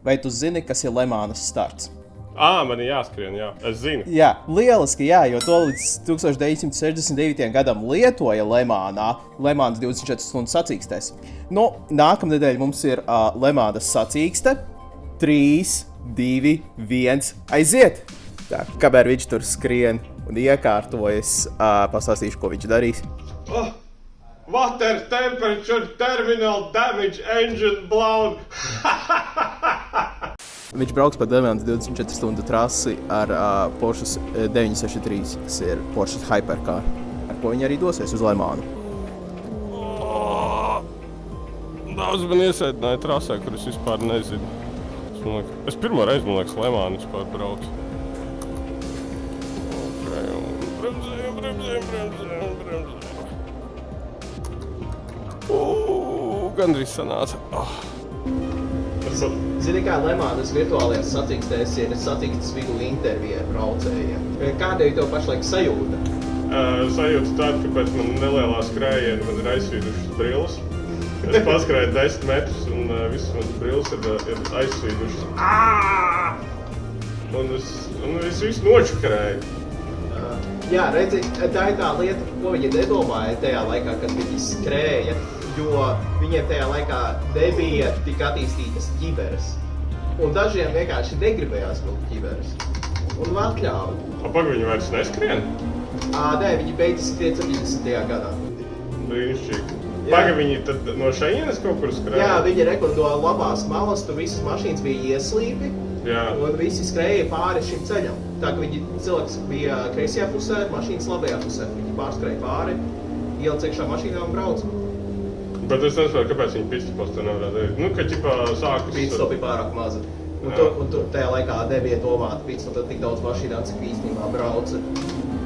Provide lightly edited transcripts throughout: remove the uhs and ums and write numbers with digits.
Vai tu zini, kas ir Lemānas starts? Man ir jāskrien, jā. Es zinu. Jā, lieliski, jā, jo to līdz 1969. gadam lietoja Lemānas 24 stundu sacīkstēs. Nu, nākamnedēļ mums ir Lemānas sacīkste. 3, 2, 1, aiziet! Tā, kamēr viņš tur skrien un iekārtojas, pastāstīšu, ko viņš darīs. Water temperature terminal damage engine blown. Viņš brauks pa Lemānas 24 stundu trasi ar Porsche 963, kas ir Porsche Hypercar, ar ko viņi arī dosies uz Lemānu. Daudz man iesēdināja trasē, kur es vispār nezinu. Es pirmo reizi, man liekas, Lemānu vispār braucu. Bremzēju. Gandrīz sanāca. Zini, kā Lemānas virtuālajās sacīkstēs ir sacīkstes vidū intervija ar braucējiem. Kāda ir tev pašlaik sajūta? Sajūta tāda, ka pēc man nelielā skrējiena man ir aizsvīdušas brilles. Es paskrēju 10 metrus un visas manas brilles ir aizsvīdušas. Un es visu nočakarēju. Jā, redzi, tā ir tā lieta, ko viņi nedomāja tajā laikā, kad viņi skrēja, jo viņiem tajā laikā nebija tik attīstītas ķiveres. Un dažiem vienkārši negribējās vilkt ķiveres. Un atļauj. Pagaid, viņi vairs neskrien? Nē, viņi beidza skriet 70. gadā. Brīnišķīgi. Pagaid, viņi tad no šejienes kaut kur skrēja? Jā, viņi rekordo labās malas, tur visas mašīnas bija ieslīpi. Jā. Un visi skrēja pāri šim ceļam. Tā kā cilvēks bija kreisajā pusē, mašīnas labajā pusē. Viņi pārskrēja pāri, ielica iekšā mašīnā un brauca. Bet es nesaprotu, kāpēc viņi pitstops to nevarētu darīt. Nu, ka ķipā sākas... Pitstop bija pārāk maza. Un tur tajā laikā nebija domāta pitstop, tad tik daudz mašīnām, cik īstenībā brauca.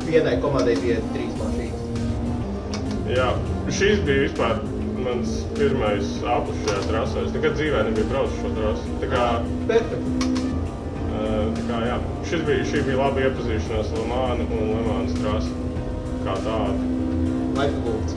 Vienai komandai bija 3 mašīnas. Jā, šīs bija vispār mans pirmais aplis šajā trasē. Es nekad dzīvē nebiju braucis šo trasu. Tā kā... Perfekti. Jā. Šī bija laba iepazīšanās Lemāna un Lemānas trasa kā tāda. Laika lūdzu.